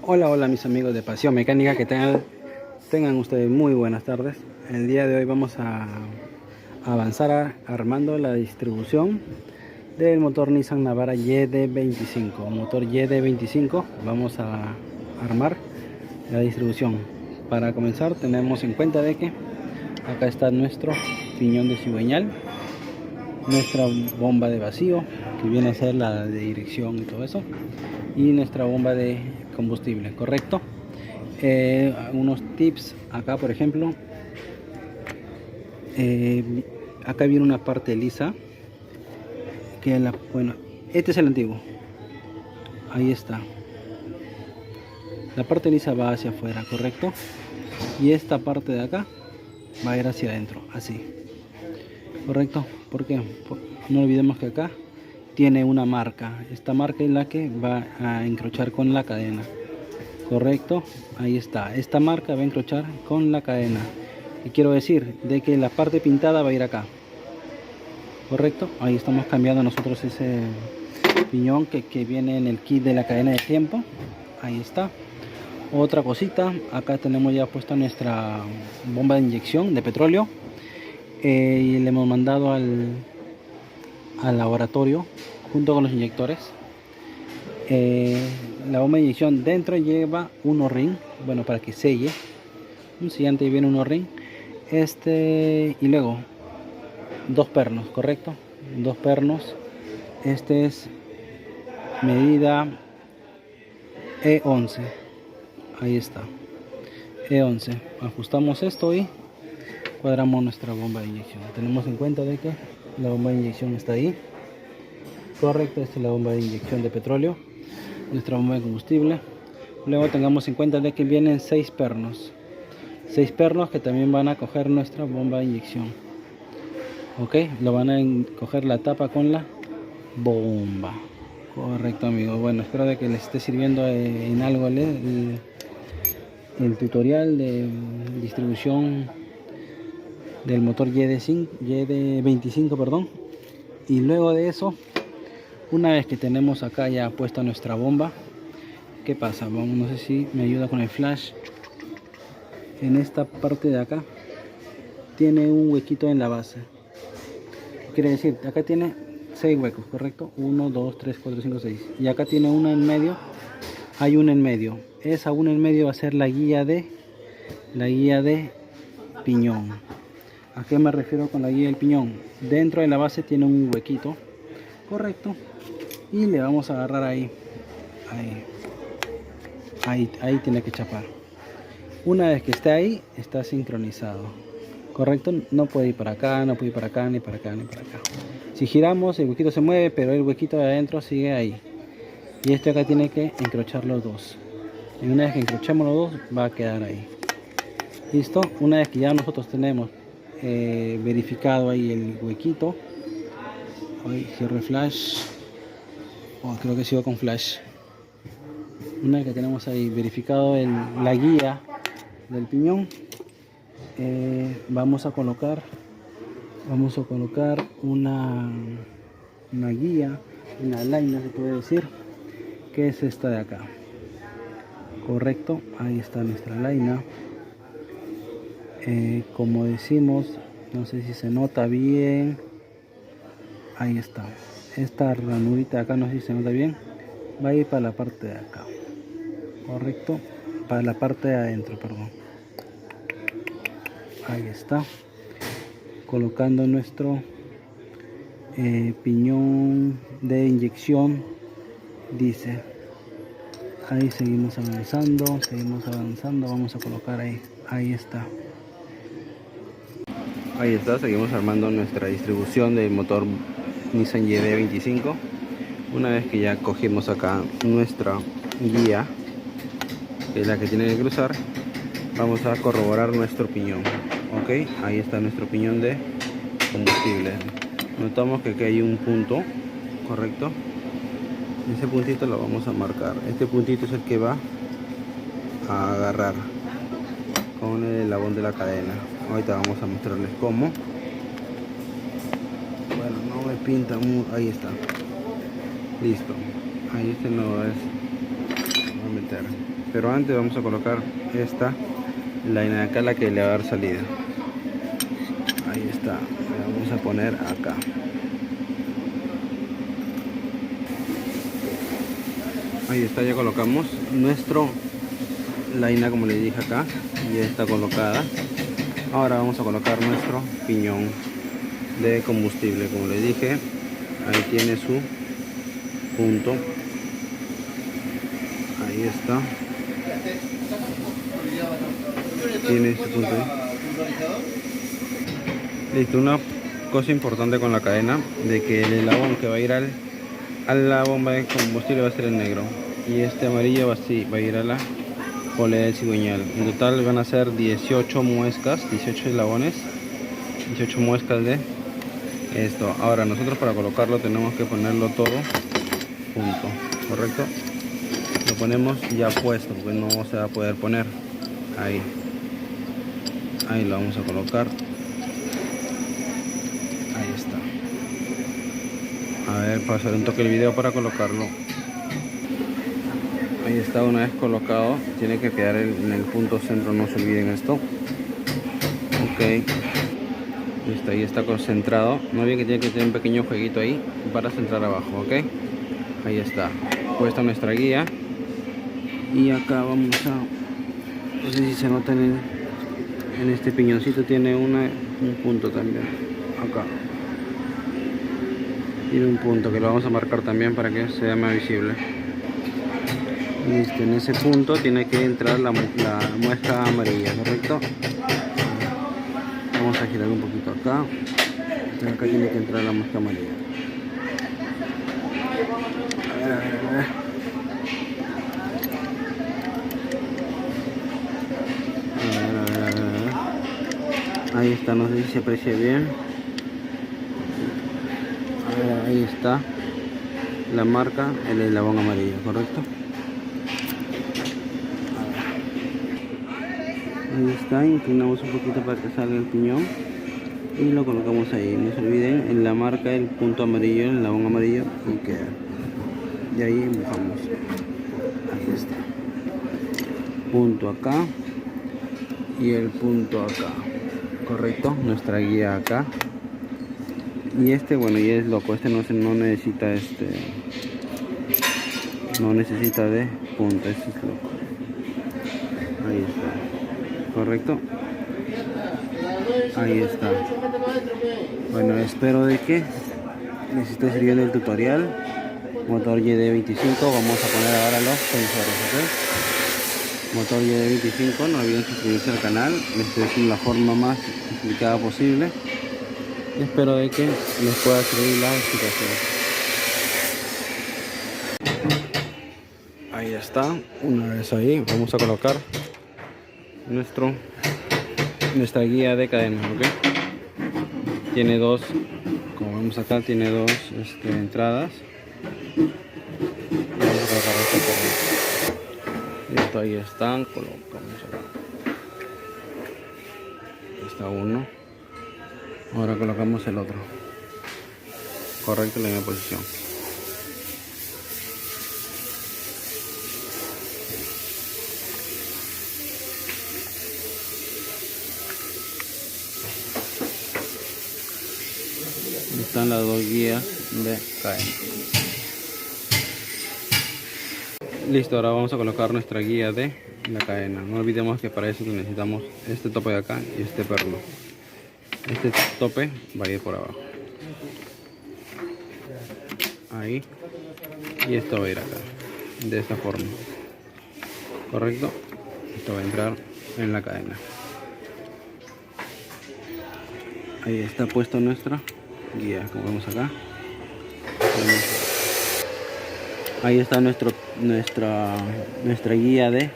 Hola, hola mis amigos de Pasión Mecánica, que tengan ustedes muy buenas tardes. El día de hoy vamos a avanzar armando la distribución del motor Nissan Navara YD25. Motor YD25, vamos a armar la distribución. Para comenzar tenemos en cuenta de que acá está nuestro piñón de cigüeñal, nuestra bomba de vacío, que viene a ser la de dirección y todo eso, y nuestra bomba de combustible, correcto. Unos tips acá, por ejemplo, acá viene una parte lisa que bueno, este es el antiguo, ahí está, la parte lisa va hacia afuera, correcto, y esta parte de acá va a ir hacia adentro, así, correcto. Porque no olvidemos que acá tiene una marca, esta marca es la que va a encrochar con la cadena, correcto. Ahí está, esta marca va a encrochar con la cadena, y quiero decir de que la parte pintada va a ir acá, correcto. Ahí estamos cambiando nosotros ese piñón que viene en el kit de la cadena de tiempo. Ahí está. Otra cosita, acá tenemos ya puesta nuestra bomba de inyección de petróleo, y le hemos mandado al laboratorio junto con los inyectores. La bomba de inyección dentro lleva un O-ring, bueno, para que selle, un sellante, viene un O-ring, y luego dos pernos, correcto, dos pernos. Este es medida E11, ahí está, E11. Ajustamos esto y cuadramos nuestra bomba de inyección. Tenemos en cuenta de que la bomba de inyección está ahí, correcto. Esta es la bomba de inyección de petróleo, nuestra bomba de combustible. Luego tengamos en cuenta de que vienen seis pernos que también van a coger nuestra bomba de inyección, ok. Lo van a coger la tapa con la bomba, correcto amigos. Bueno, espero de que les esté sirviendo en algo el tutorial de distribución del motor YD25, perdón. Y luego de eso, una vez que tenemos acá ya puesta nuestra bomba, ¿qué pasa? Vamos, no sé si me ayuda con el flash. En esta parte de acá tiene un huequito en la base, quiere decir, acá tiene 6 huecos, correcto, 1 2 3 4 5 6, y acá tiene una en medio. Hay una en medio, esa una en medio va a ser la guía de piñón. ¿A qué me refiero con la guía del piñón? Dentro de la base tiene un huequito, correcto, y le vamos a agarrar ahí tiene que chapar. Una vez que esté ahí, está sincronizado, correcto. No puede ir para acá, no puede ir para acá, ni para acá, ni para acá. Si giramos, el huequito se mueve, pero el huequito de adentro sigue ahí. Y este acá tiene que encrochar los dos. Y una vez que encrochemos los dos, va a quedar ahí. Listo. Una vez que ya nosotros tenemos verificado ahí el huequito. Hoy cierro el flash. Creo que sigo con flash. Una vez que tenemos ahí verificado la guía del piñón, vamos a colocar una guía, una laina se puede decir, que es esta de acá, correcto. Ahí está nuestra laina. Como decimos, no sé si se nota bien, ahí está, esta ranurita de acá, no sé si se nota bien, va a ir para la parte de acá, correcto, para la parte de adentro, perdón. Ahí está, colocando nuestro piñón de inyección, dice. Ahí seguimos avanzando, vamos a colocar ahí está. Ahí está, seguimos armando nuestra distribución del motor Nissan YD25. Una vez que ya cogimos acá nuestra guía, que es la que tiene que cruzar, vamos a corroborar nuestro piñón, ok. Ahí está nuestro piñón de combustible. Notamos que aquí hay un punto, correcto. Ese puntito lo vamos a marcar. Este puntito es el que va a agarrar con el eslabón de la cadena. Ahorita vamos a mostrarles cómo. Bueno, no me pinta muy. Ahí está, listo. Ahí no es. Vamos a meter. Pero antes vamos a colocar esta línea de acá, la que le va a dar salida. Ahí está, la vamos a poner acá. Ahí está, ya colocamos nuestro línea, como le dije acá, ya está colocada. Ahora vamos a colocar nuestro piñón de combustible, como le dije. Ahí tiene su punto. Ahí está. Tiene su punto ahí. Listo, una cosa importante con la cadena, de que el eslabón que va a ir a la bomba de combustible va a ser el negro, y este amarillo va a ir a la polea del cigüeñal. En total van a ser 18 muescas, 18 eslabones, 18 muescas de esto. Ahora nosotros para colocarlo tenemos que ponerlo todo junto, ¿correcto? Lo ponemos ya puesto, porque no se va a poder poner ahí. Ahí lo vamos a colocar. Ahí está. A ver, pasar un toque el video para colocarlo. Ahí está, una vez colocado, tiene que quedar en el punto centro, no se olviden esto. Ok. Listo, ahí está concentrado. No olviden que tiene que tener un pequeño jueguito ahí para centrar abajo, ok. Ahí está, puesta nuestra guía. Y acá vamos a, no sé si se nota en este piñoncito, tiene un punto también. Acá tiene un punto que lo vamos a marcar también para que sea más visible. Listo, en ese punto tiene que entrar la muesca amarilla, ¿correcto? Vamos a girar un poquito acá. Acá tiene que entrar la muesca amarilla. A ver, a ver, a ver. Ahí está, no sé si se aprecia bien. A ver, ahí está la marca, el eslabón amarillo, ¿correcto? Ahí está, inclinamos un poquito para que salga el piñón y lo colocamos ahí. No se olviden en la marca, el punto amarillo, el eslabón amarillo, y queda. Y ahí empujamos. Ahí está. Punto acá y el punto acá. Correcto, nuestra guía acá. Y este, bueno, ya es loco, este no necesita no necesita de punta, este es loco. Ahí está, correcto. Ahí está. Bueno, espero de que les esté sirviendo el tutorial. Motor YD25, vamos a poner ahora los sensores, ¿ok? Motor YD25, no olviden suscribirse al canal. Esta es la forma más explicada posible. Espero de que les pueda servir la explicación. Ahí está, una vez ahí vamos a colocar nuestra guía de cadena, ¿ok? Tiene dos, como vemos acá, tiene dos entradas. Vamos a colocar esta corriente. Listo, ahí están, colocamos acá. Ahí está uno. Ahora colocamos el otro. Correcto, en la misma posición. Están las dos guías de cadena. Listo, ahora vamos a colocar nuestra guía de la cadena. No olvidemos que para eso necesitamos este tope de acá y este perno. Este tope va a ir por abajo. Ahí. Y esto va a ir acá. De esta forma. Correcto. Esto va a entrar en la cadena. Ahí está puesto nuestra guía, como vemos acá. Ahí está nuestra guía de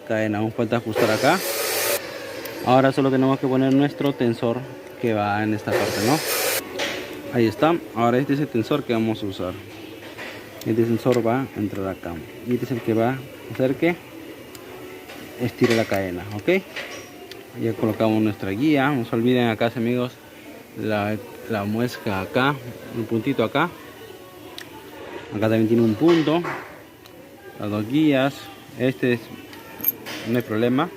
cadena. Aún falta ajustar acá. Ahora solo tenemos que poner nuestro tensor que va en esta parte, ¿no? Ahí está. Ahora este es el tensor que vamos a usar. Este tensor va a entrar acá. Y este es el que va a hacer que estire la cadena, ¿ok? Ya colocamos nuestra guía. No se olviden acá, amigos, la muesca acá, un puntito acá. Acá también tiene un punto. Las dos guías. Este es, no hay problema.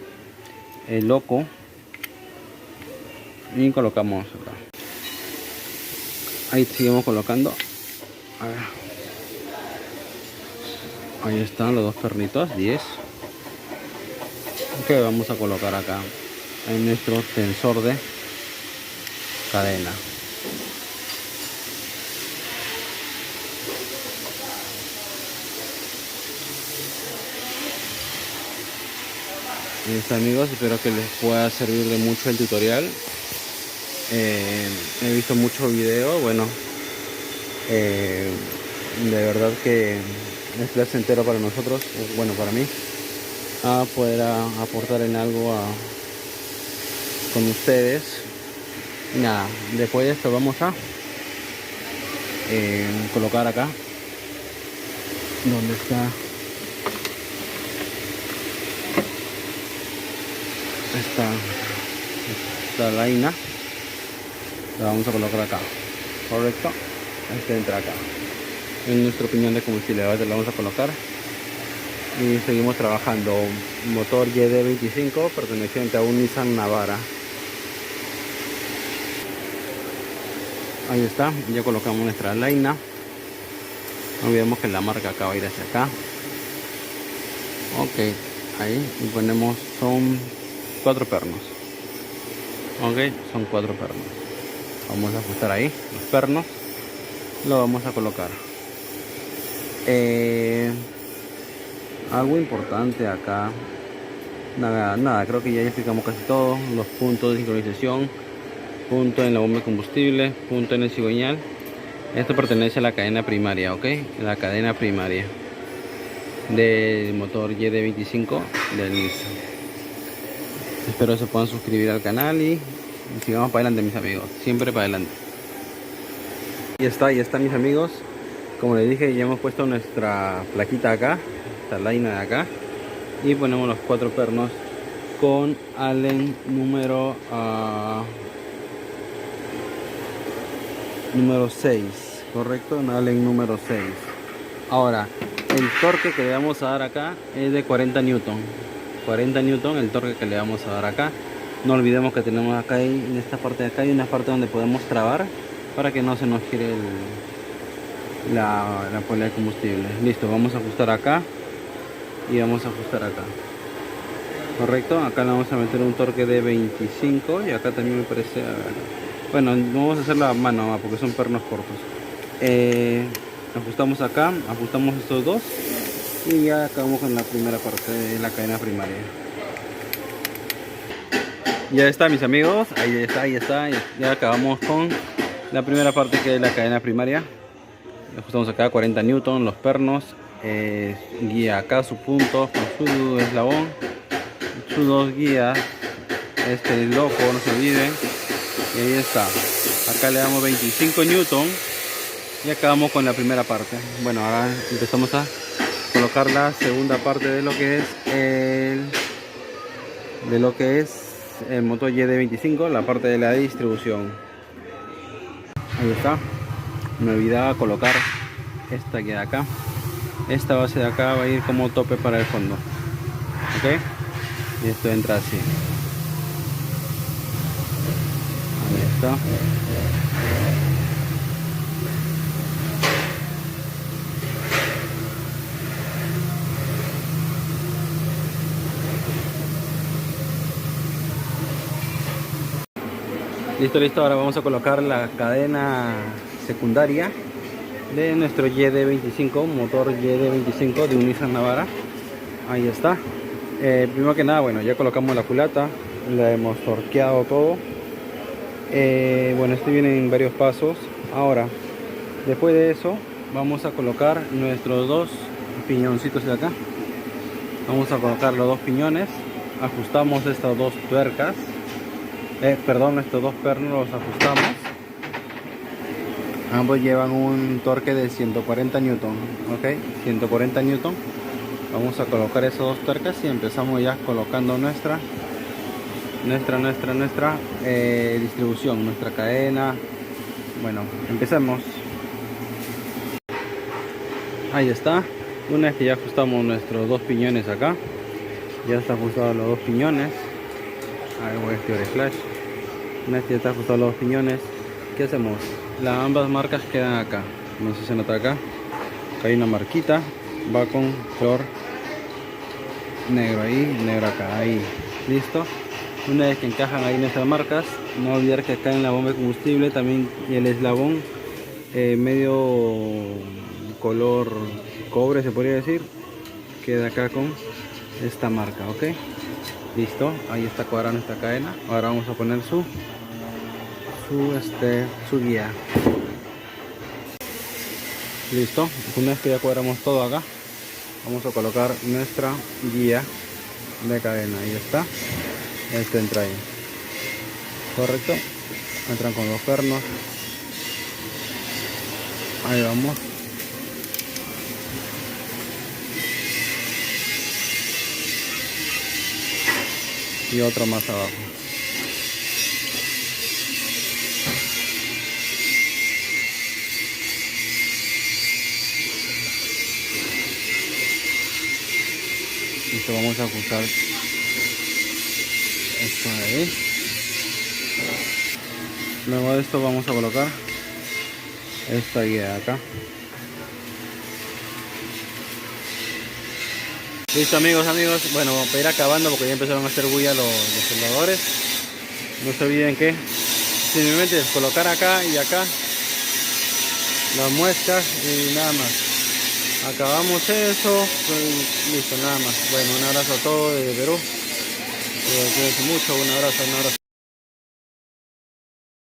El loco. Y colocamos acá. Ahí seguimos colocando. A ver. Ahí están los dos pernitos, 10. Que vamos a colocar acá en nuestro tensor de cadena. Mis amigos, espero que les pueda servir de mucho el tutorial. He visto muchos videos, bueno, de verdad que es placentero para nosotros, bueno, para mí, a poder aportar en algo con ustedes. Y nada, después de esto vamos a colocar acá donde está esta laina. La vamos a colocar acá, correcto. Este entra acá en nuestro piñón de combustible. Ahora lo vamos a colocar y seguimos trabajando. Motor YD25 perteneciente a un Nissan Navara. Ahí está, ya colocamos nuestra laina. No olvidemos que la marca acá va a ir hacia acá. Ok, ahí, y ponemos, son 4 pernos. Ok, son 4 pernos. Vamos a ajustar ahí los pernos. Lo vamos a colocar. Algo importante acá. Nada, creo que ya explicamos casi todo. Los puntos de sincronización. Punto en la bomba de combustible. Punto en el cigüeñal. Esto pertenece a la cadena primaria, ok. La cadena primaria del motor YD25 del Nissan. Espero se puedan suscribir al canal y sigamos para adelante, mis amigos. Siempre para adelante. Y ya está, mis amigos. Como les dije, ya hemos puesto nuestra plaquita acá, esta laina de acá, y ponemos los 4 pernos con Allen número 6, correcto, en Allen número 6. Ahora, el torque que le vamos a dar acá es de 40 newton. 40 newton el torque que le vamos a dar acá. No olvidemos que tenemos acá, en esta parte de acá, hay una parte donde podemos trabar para que no se nos gire la pila de combustible. Listo, vamos a ajustar acá y vamos a ajustar acá, correcto. Acá le vamos a meter un torque de 25 y acá también me parece, bueno, no vamos a hacer la mano porque son pernos cortos. Ajustamos acá, ajustamos estos dos y ya acabamos con la primera parte de la cadena primaria. Ya está, mis amigos, ahí está, ya acabamos con la primera parte que es la cadena primaria. Ajustamos acá 40 newton, los pernos, guía acá su punto con su eslabón, sus 2 guías, este loco, no se olviden, y ahí está. Acá le damos 25 newton y acabamos con la primera parte. Bueno, ahora empezamos a colocar la segunda parte de lo que es el motor YD25, la parte de la distribución. Ahí está. Me olvidaba colocar esta que de acá. Esta base de acá va a ir como tope para el fondo, ok, y esto entra así. Ahí está. Listo, ahora vamos a colocar la cadena secundaria de nuestro YD25, motor YD25 de un Nissan Navara. Ahí está. Primero que nada, bueno, ya colocamos la culata, la hemos torqueado todo. Bueno, esto viene en varios pasos. Ahora, después de eso, vamos a colocar nuestros 2 piñoncitos de acá. Vamos a colocar los 2 piñones, ajustamos estas 2 tuercas. Estos 2 pernos los ajustamos. Ambos llevan un torque de 140 newton, ok, 140 newton. Vamos a colocar esas 2 tuercas y empezamos ya colocando nuestra distribución, nuestra cadena. Bueno, empecemos. Ahí está. Una vez que ya ajustamos nuestros dos piñones acá, ya está ajustado los dos piñones. Ahí voy a activar el flash. Una vez que ya está ajustado los dos piñones, ¿qué hacemos? Ambas marcas quedan acá. No sé si se nota acá. Acá hay una marquita, va con color negro ahí, negro acá, ahí. Listo. Una vez que encajan ahí nuestras marcas, no olvidar que acá en la bomba de combustible también el eslabón medio color cobre, se podría decir, queda acá con esta marca. Ok, listo, ahí está cuadrada nuestra cadena. Ahora vamos a poner su guía. Listo, una vez que ya cuadramos todo acá, vamos a colocar nuestra guía de cadena. Ahí está, este entra ahí, correcto, entran con los pernos. Ahí vamos. Y otro más abajo. Listo, vamos a ajustar esto de ahí. Luego de esto vamos a colocar esta guía acá. Listo amigos, bueno, para ir acabando porque ya empezaron a hacer bulla los soldadores. No se olviden que simplemente es colocar acá y acá las muescas y nada más. Acabamos eso, pues, listo, nada más. Bueno, un abrazo a todos desde Perú. Cuídense mucho, un abrazo.